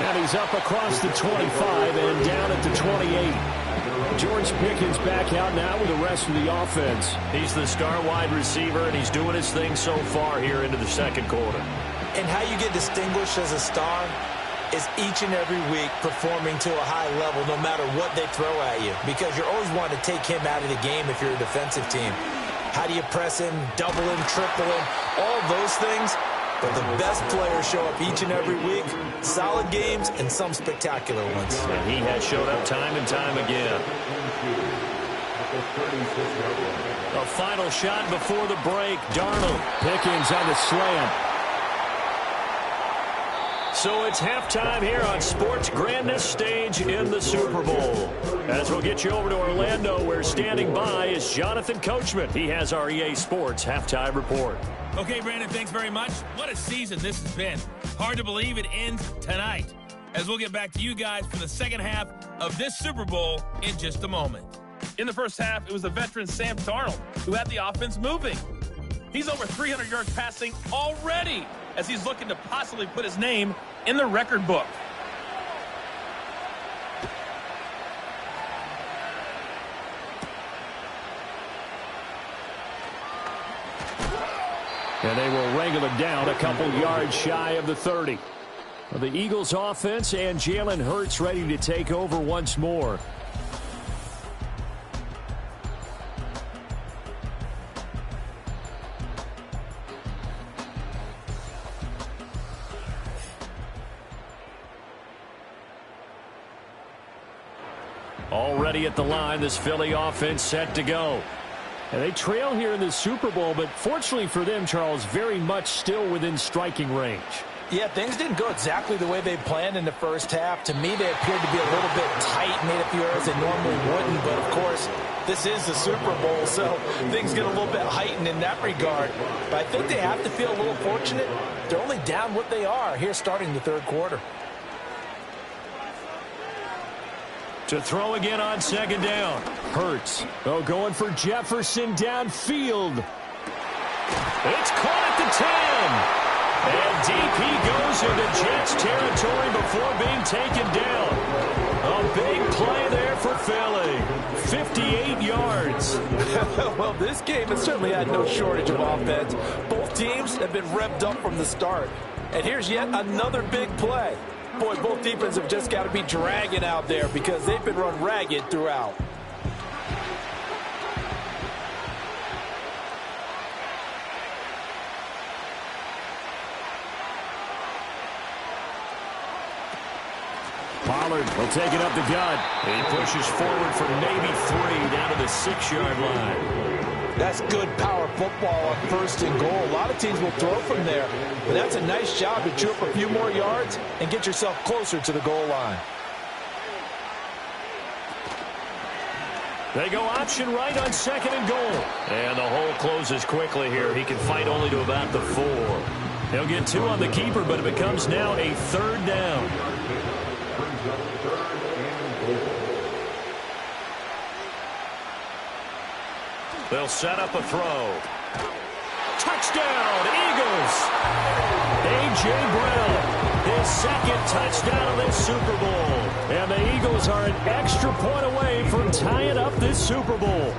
And he's up across the 25 and down at the 28. George Pickens back out now with the rest of the offense. He's the star wide receiver, and he's doing his thing so far here into the second quarter. And how you get distinguished as a star, is each and every week performing to a high level no matter what they throw at you, because you're always wanting to take him out of the game if you're a defensive team. How do you press him, double him, triple him, all those things? But the best players show up each and every week. Solid games and some spectacular ones. And he has showed up time and time again. A final shot before the break. Darnold. Pickens on the slant. So it's halftime here on Sports' grandest stage in the Super Bowl. As we'll get you over to Orlando, where standing by is Jonathan Coachman. He has our EA Sports halftime report. Okay, Brandon, thanks very much. What a season this has been. Hard to believe it ends tonight, as we'll get back to you guys for the second half of this Super Bowl in just a moment. In the first half, it was the veteran Sam Darnold who had the offense moving. He's over 300 yards passing already, as he's looking to possibly put his name in the record book. And they will wrangle it down a couple yards shy of the 30. The Eagles offense and Jalen Hurts ready to take over once more. Already at the line, this Philly offense set to go. And they trail here in the Super Bowl, but fortunately for them, Charles, very much still within striking range. Yeah, things didn't go exactly the way they planned in the first half. To me, they appeared to be a little bit tight, made a few errors they normally wouldn't. But, of course, this is the Super Bowl, so things get a little bit heightened in that regard. But I think they have to feel a little fortunate. They're only down what they are here starting the third quarter. To throw again on second down. Hurts. Oh, going for Jefferson downfield. It's caught at the 10. And deep he goes into Jets territory before being taken down. A big play there for Philly. 58 yards. Well, this game has certainly had no shortage of offense. Both teams have been revved up from the start. And here's yet another big play. Boy, both defenses have just got to be dragging out there because they've been run ragged throughout. Pollard will take it up the gut. He pushes forward for maybe 3 down to the 6-yard line. That's good power football on first and goal. A lot of teams will throw from there, but that's a nice job to chew up a few more yards and get yourself closer to the goal line. They go option right on second and goal. And the hole closes quickly here. He can fight only to about the 4. He'll get 2 on the keeper, but it becomes now a third down. They'll set up a throw. Touchdown, Eagles! A.J. Brown, his second touchdown of this Super Bowl. And the Eagles are an extra point away from tying up this Super Bowl.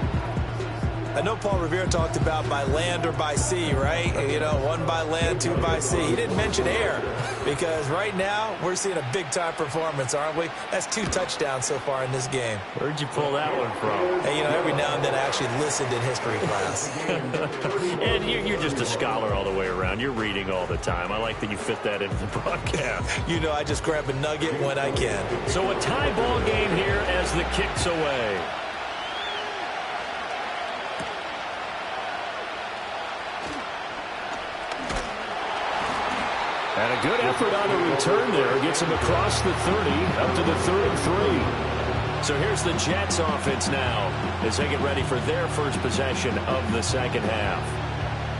I know Paul Revere talked about by land or by sea, right? You know, 1 by land, 2 by sea. He didn't mention air because right now we're seeing a big-time performance, aren't we? That's 2 touchdowns so far in this game. Where'd you pull that one from? Hey, you know, every now and then I actually listened in history class. And you're just a scholar all the way around. You're reading all the time. I like that you fit that into the broadcast. You know, I just grab a nugget when I can. So a tie ball game here as the kick's away. And a good effort on the return there. Gets him across the 30, up to the 33. So here's the Jets offense now as they get ready for their first possession of the second half.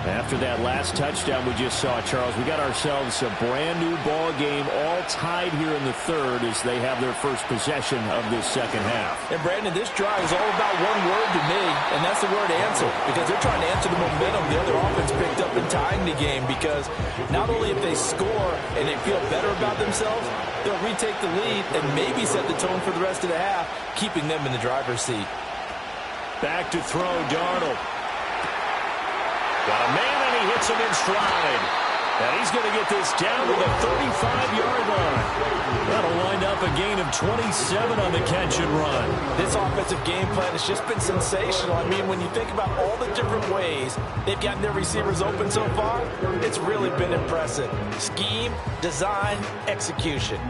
After that last touchdown we just saw, Charles, we got ourselves a brand new ball game, all tied here in the third as they have their first possession of this second half. And Brandon, this drive is all about one word to me, and that's the word answer, because they're trying to answer the momentum the other offense picked up in tying the game, because not only if they score and they feel better about themselves, they'll retake the lead and maybe set the tone for the rest of the half, keeping them in the driver's seat. Back to throw, Darnold. Got a man, and he hits him in stride. And he's going to get this down to the 35-yard line. That'll wind up a gain of 27 on the catch and run. This offensive game plan has just been sensational. I mean, when you think about all the different ways they've gotten their receivers open so far, it's really been impressive. Scheme, design, execution.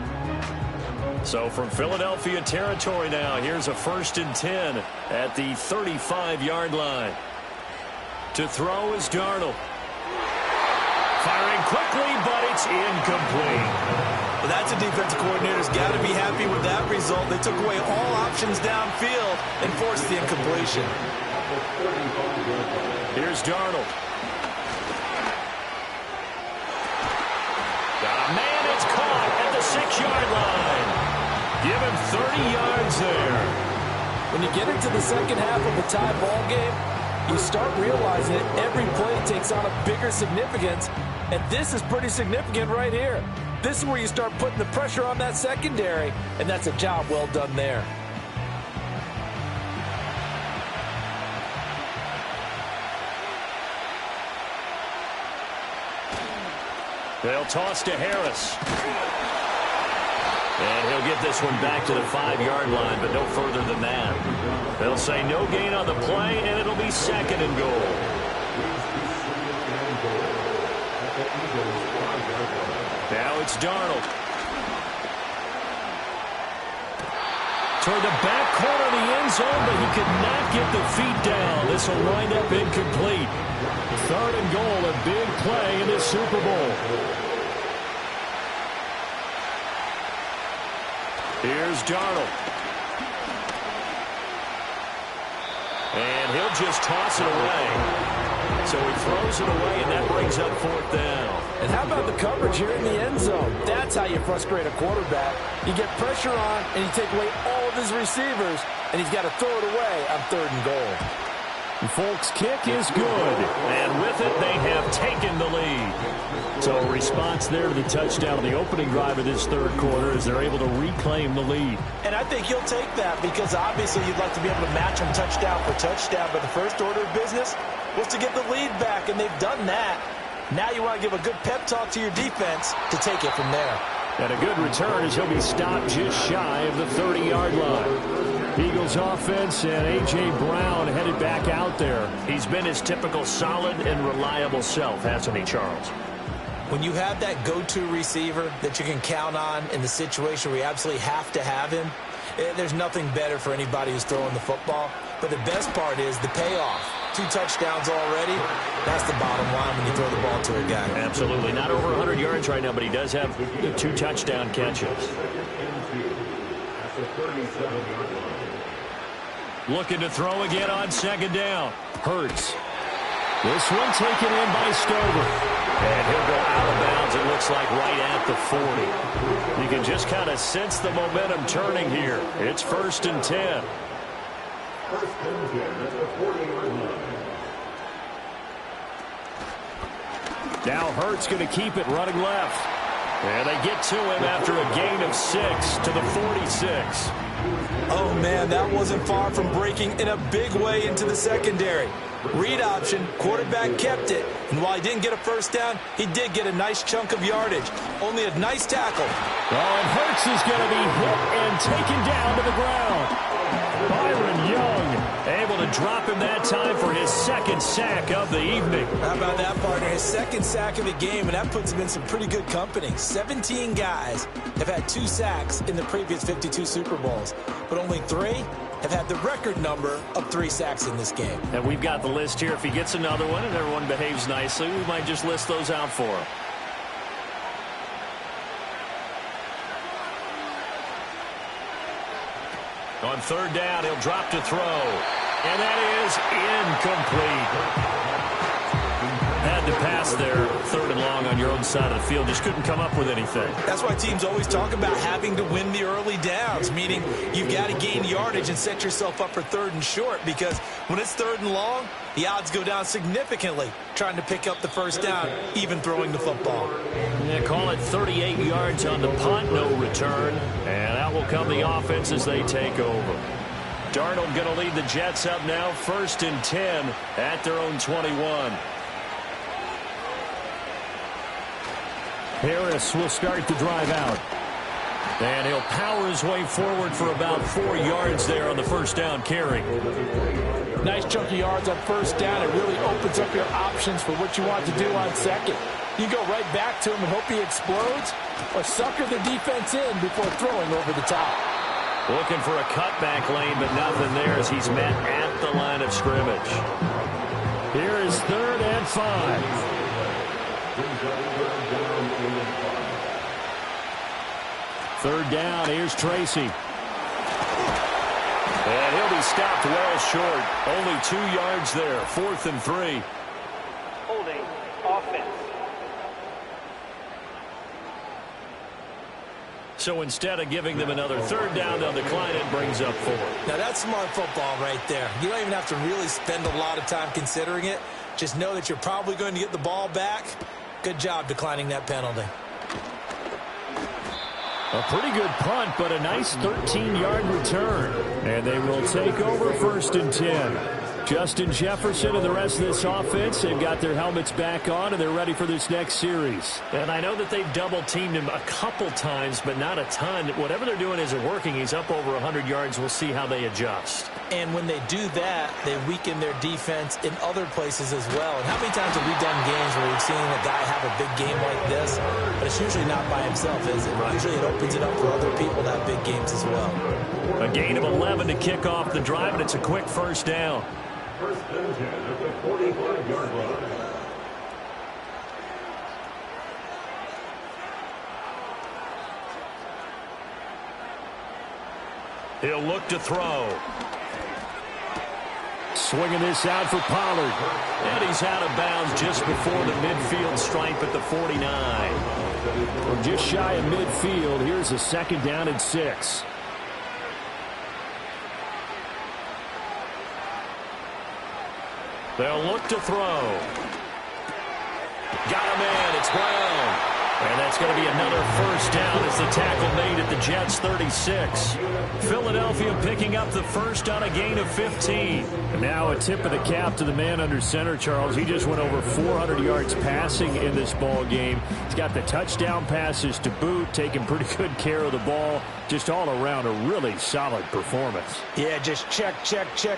So from Philadelphia territory now, here's a 1st and 10 at the 35-yard line. To throw is Darnold. Firing quickly, but it's incomplete. Well, that's a defensive coordinator's got to be happy with that result. They took away all options downfield and forced the incompletion. Here's Darnold. Got a man, it's caught at the 6-yard line. Give him 30 yards there. When you get into the second half of a tie ball game, you start realizing that every play takes on a bigger significance, and this is pretty significant right here. This is where you start putting the pressure on that secondary, and that's a job well done there. They'll toss to Harris. And he'll get this one back to the 5-yard line, but no further than that. They'll say no gain on the play, and it'll be 2nd and goal. Now it's Darnold. Toward the back corner of the end zone, but he could not get the feet down. This will wind up incomplete. 3rd and goal, a big play in this Super Bowl. Here's Darnold. And he'll just toss it away. So he throws it away, and that brings up 4th down. And how about the coverage here in the end zone? That's how you frustrate a quarterback. You get pressure on, and you take away all of his receivers, and he's got to throw it away on 3rd and goal. Folks' kick is good, and with it, they have taken the lead. So a response there to the touchdown on the opening drive of this 3rd quarter as they're able to reclaim the lead. And I think he'll take that because obviously you'd like to be able to match him touchdown for touchdown, but the first order of business was to get the lead back, and they've done that. Now you want to give a good pep talk to your defense to take it from there. And a good return as he'll be stopped just shy of the 30-yard line. Eagles offense and A.J. Brown headed back out there. He's been his typical solid and reliable self, hasn't he, Charles? When you have that go-to receiver that you can count on in the situation where you absolutely have to have him, there's nothing better for anybody who's throwing the football. But the best part is the payoff. 2 touchdowns already. That's the bottom line when you throw the ball to a guy. Absolutely. Not over 100 yards right now, but he does have 2 touchdown catches. Looking to throw again on 2nd down. Hurts. This one taken in by Stover. And he'll go out of bounds, it looks like, right at the 40. You can just kind of sense the momentum turning here. It's 1st and 10. Now Hurts going to keep it running left. And they get to him after a gain of 6 to the 46. Oh, man, that wasn't far from breaking in a big way into the secondary. Read option, quarterback kept it, and while he didn't get a first down, he did get a nice chunk of yardage. Only a nice tackle. Oh, and Hurts is going to be hit and taken down to the ground. Byron Young able to drop him that time for his 2nd sack of the evening. How about that, partner? His 2nd sack of the game, and that puts him in some pretty good company. 17 guys have had 2 sacks in the previous 52 Super Bowls, but only 3 have had the record number of 3 sacks in this game. And we've got the list here. If he gets another one and everyone behaves nicely, we might just list those out for him. On 3rd down, he'll drop to throw. And that is incomplete. Had to pass there, 3rd and long on your own side of the field. Just couldn't come up with anything. That's why teams always talk about having to win the early downs, meaning you've got to gain yardage and set yourself up for 3rd and short, because when it's 3rd and long, the odds go down significantly trying to pick up the first down, even throwing the football. Yeah, call it 38 yards on the punt, no return. And out will come the offense as they take over. Darnold going to lead the Jets up now, 1st and 10 at their own 21. Harris will start the drive out. And he'll power his way forward for about 4 yards there on the first down carry. Nice chunky yards on first down. It really opens up your options for what you want to do on second. You go right back to him and hope he explodes, or sucker the defense in before throwing over the top. Looking for a cutback lane, but nothing there as he's met at the line of scrimmage. Here is 3rd and 5. Third down, here's Tracy. And he'll be stopped well short. Only 2 yards there, 4th and 3. Holding offense. So instead of giving them another third down, they'll decline it, brings up 4. Now that's smart football right there. You don't even have to really spend a lot of time considering it. Just know that you're probably going to get the ball back. Good job declining that penalty. A pretty good punt, but a nice 13-yard return. And they will take over 1st and 10. Justin Jefferson and the rest of this offense, they've got their helmets back on, and they're ready for this next series. And I know that they've double-teamed him a couple times, but not a ton. Whatever they're doing isn't working. He's up over 100 yards. We'll see how they adjust. And when they do that, they weaken their defense in other places as well. And how many times have we done games where we've seen a guy have a big game like this, but it's usually not by himself, is it? Right. Usually it opens it up for other people to have big games as well. A gain of 11 to kick off the drive, and it's a quick first down. First and 10 at the 45-yard line. He'll look to throw. Swinging this out for Pollard. And he's out of bounds just before the midfield stripe at the 49. From just shy of midfield, here's a 2nd down and 6. They'll look to throw. Got him in. It's Brown. And that's going to be another first down as the tackle made at the Jets' 36. Philadelphia picking up the first on a gain of 15. And now a tip of the cap to the man under center, Charles. He just went over 400 yards passing in this ball game. He's got the touchdown passes to boot, taking pretty good care of the ball. Just all around a really solid performance. Yeah, just check,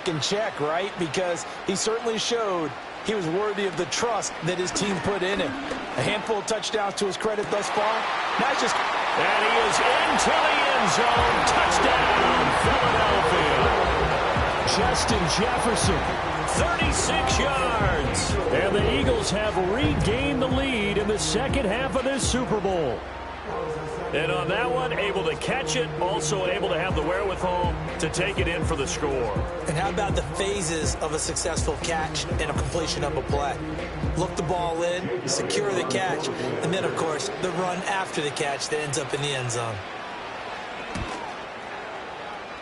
and check, right? Because he certainly showed he was worthy of the trust that his team put in him. A handful of touchdowns to his credit thus far. Not just... And he is into the end zone. Touchdown, Philadelphia. Justin Jefferson, 36 yards. And the Eagles have regained the lead in the second half of this Super Bowl. And on that one, able to catch it, also able to have the wherewithal to take it in for the score. And how about the phases of a successful catch and a completion of a play? Look the ball in, secure the catch, and then, of course, the run after the catch that ends up in the end zone.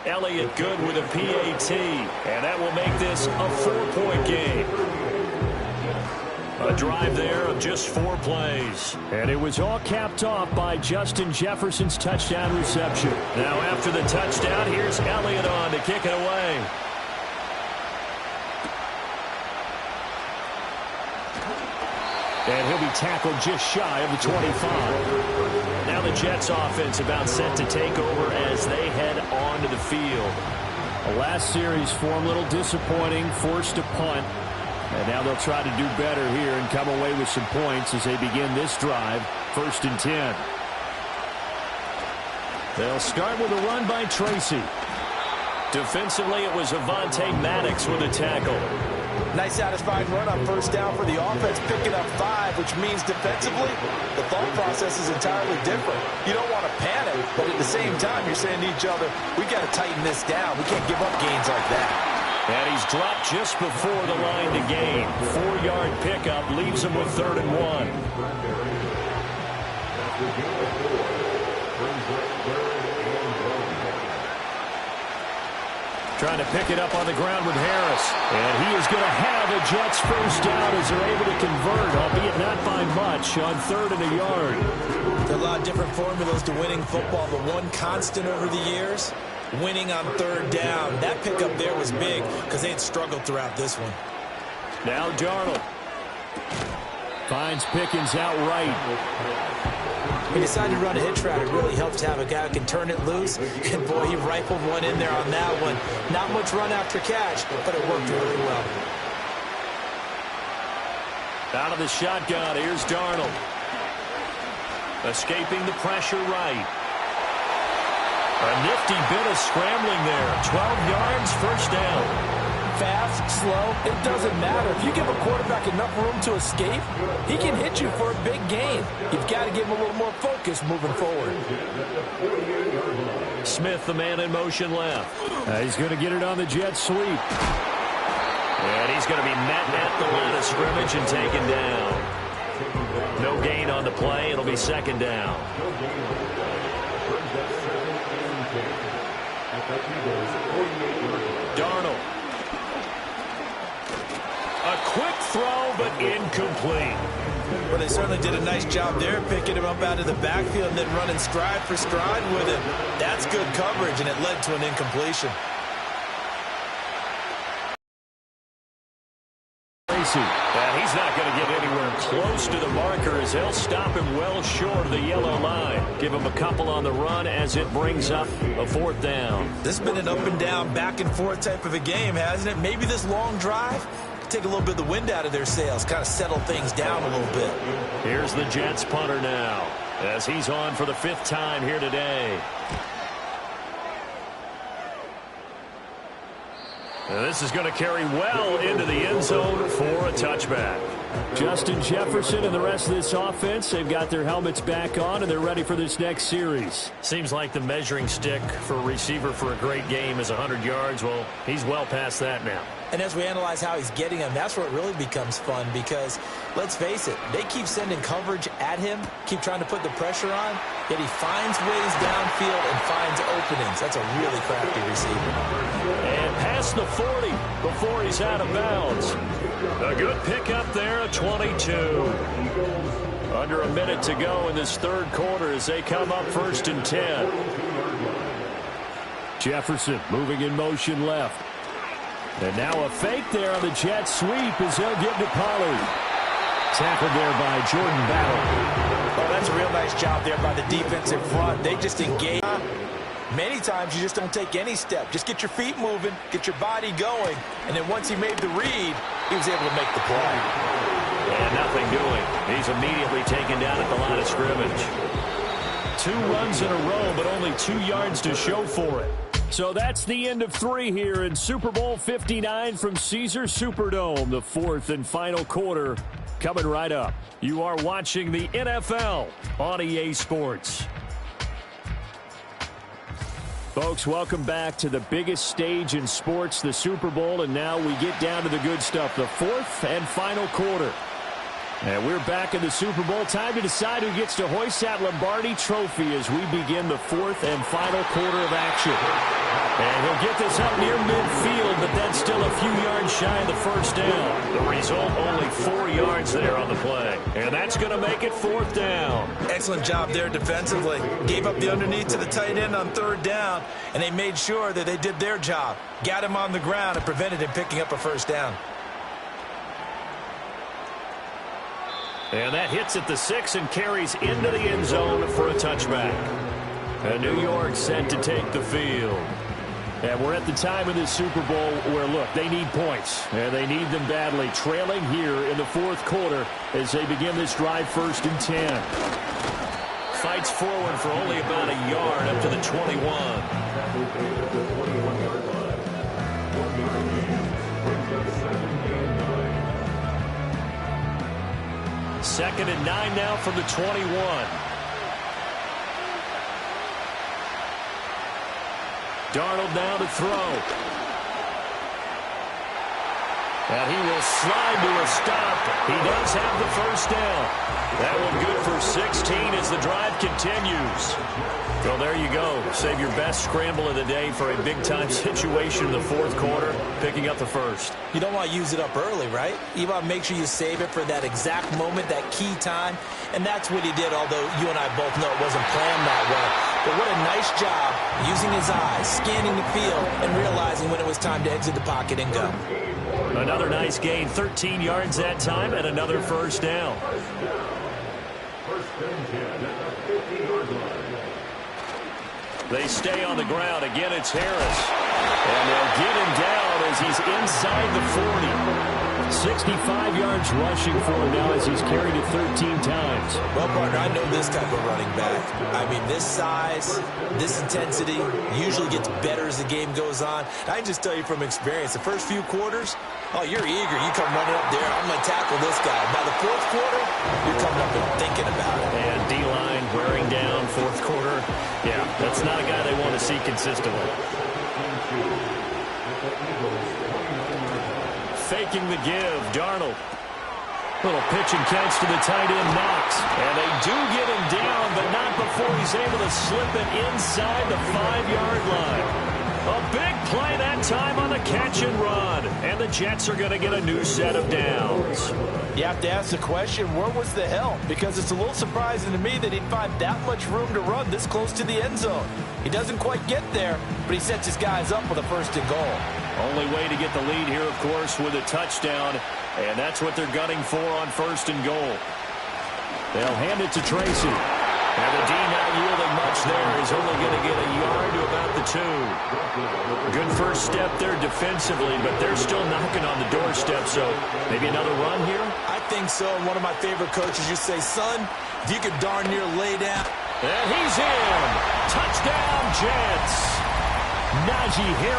Elliott good with a PAT, and that will make this a 4-point game. A drive there of just 4 plays. And it was all capped off by Justin Jefferson's touchdown reception. Now after the touchdown, here's Elliott on to kick it away. And he'll be tackled just shy of the 25. Now the Jets offense about set to take over as they head onto the field. The last series for him, a little disappointing, forced a punt. And now they'll try to do better here and come away with some points as they begin this drive, 1st and 10. They'll start with a run by Tracy. Defensively, it was Avonte Maddox with a tackle. Nice satisfying run on first down for the offense, picking up 5, which means defensively, the thought process is entirely different. You don't want to panic, but at the same time, you're saying to each other, we got to tighten this down. We can't give up gains like that. And he's dropped just before the line to gain. 4-yard pickup leaves him with 3rd and 1. Trying to pick it up on the ground with Harris. And he is going to have a Jets first down as they're able to convert, albeit not by much, on 3rd and a yard. There are a lot of different formulas to winning football, but one constant over the years, winning on 3rd down. That pickup there was big because they had struggled throughout this one. Now Darnold finds Pickens outright. He decided to run a hitch route. It really helps to have a guy who can turn it loose. And, boy, he rifled one in there on that one. Not much run after catch, but it worked really well. Out of the shotgun, here's Darnold. Escaping the pressure right. A nifty bit of scrambling there. 12 yards, first down. Fast, slow, it doesn't matter. If you give a quarterback enough room to escape, he can hit you for a big gain. You've got to give him a little more focus moving forward. Smith, the man in motion left. He's going to get it on the jet sweep. And he's going to be met at the line of scrimmage and taken down. No gain on the play. It'll be second down. Darnold. A quick throw, but incomplete. Well, they certainly did a nice job there, picking him up out of the backfield and then running stride for stride with him. That's good coverage, and it led to an incompletion. And he's not going to get anywhere close to the marker as he'll stop him well short of the yellow line. Give him a couple on the run as it brings up a fourth down. This has been an up and down, back and forth type of a game, hasn't it? Maybe this long drive take a little bit of the wind out of their sails, kind of settle things down a little bit. Here's the Jets punter now as he's on for the 5th time here today. And this is going to carry well into the end zone for a touchback. Justin Jefferson and the rest of this offense, they've got their helmets back on, and they're ready for this next series. Seems like the measuring stick for a receiver for a great game is 100 yards. Well, he's well past that now. And as we analyze how he's getting them, that's where it really becomes fun because, let's face it, they keep sending coverage at him, keep trying to put the pressure on, yet he finds ways downfield and finds openings. That's a really crafty receiver. And past the 40 before he's out of bounds. A good pickup there at 22. Under a minute to go in this third quarter as they come up 1st and 10. Jefferson moving in motion left. And now a fake there on the jet sweep as they'll give to Pollard. Tackled there by Jordan Battle. Oh, that's a real nice job there by the defensive front. They just engage. Many times you just don't take any step. Just get your feet moving, get your body going, and then once he made the read, he was able to make the play. And nothing doing. He's immediately taken down at the line of scrimmage. 2 runs in a row, but only 2 yards to show for it. So that's the end of 3 here in Super Bowl 59 from Caesars Superdome. The 4th and final quarter coming right up. You are watching the NFL on EA Sports. Folks, welcome back to the biggest stage in sports, the Super Bowl, and now we get down to the good stuff, the 4th and final quarter. And we're back in the Super Bowl. Time to decide who gets to hoist that Lombardi trophy as we begin the 4th and final quarter of action. And he'll get this up near midfield, but that's still a few yards shy of the first down. The result, only 4 yards there on the play. And that's going to make it 4th down. Excellent job there defensively. Gave up the underneath to the tight end on 3rd down, and they made sure that they did their job. Got him on the ground and prevented him picking up a first down. And that hits at the 6 and carries into the end zone for a touchback. And New York set to take the field. And we're at the time of this Super Bowl where, look, they need points. And they need them badly. Trailing here in the 4th quarter as they begin this drive 1st and 10. Fights forward for only about a yard up to the 21. 2nd and 9 now from the 21. Darnold now to throw. And he will slide to a stop. He does have the first down. That one good for 16 as the drive continues. Well, there you go. Save your best scramble of the day for a big-time situation in the 4th quarter, picking up the first. You don't want to use it up early, right? You want to make sure you save it for that exact moment, that key time. And that's what he did, although you and I both know it wasn't planned that way. But what a nice job using his eyes, scanning the field, and realizing when it was time to exit the pocket and go. Another nice gain, 13 yards that time, and another first down. First and 10 at the 50-yard line. They stay on the ground. Again, it's Harris. And they'll get him down as he's inside the 40. 65 yards rushing for him now as he's carried it 13 times. Well, partner, I know this type of running back. I mean, this size, this intensity usually gets better as the game goes on. I can just tell you from experience, the first few quarters, oh, you're eager. You come running up there, I'm going to tackle this guy. By the fourth quarter, you're coming up and thinking about it. And D-line wearing down fourth quarter. Yeah, that's not a guy they want to see consistently. Faking the give, Darnold. Little pitch and catch to the tight end, Knox. And they do get him down, but not before he's able to slip it inside the 5-yard line. A big play that time on the catch and run. And the Jets are going to get a new set of downs. You have to ask the question, where was the help? Because it's a little surprising to me that he'd find that much room to run this close to the end zone. He doesn't quite get there, but he sets his guys up with a first and goal. Only way to get the lead here, of course, with a touchdown. And that's what they're gunning for on first and goal. They'll hand it to Tracy. And the D not yielding much there. He's only going to get a yard to about the 2. Good first step there defensively, but they're still knocking on the doorstep. So maybe another run here? I think so. One of my favorite coaches used to say, son, if you could darn near lay down. And he's in. Touchdown, Jets. Najee Harris.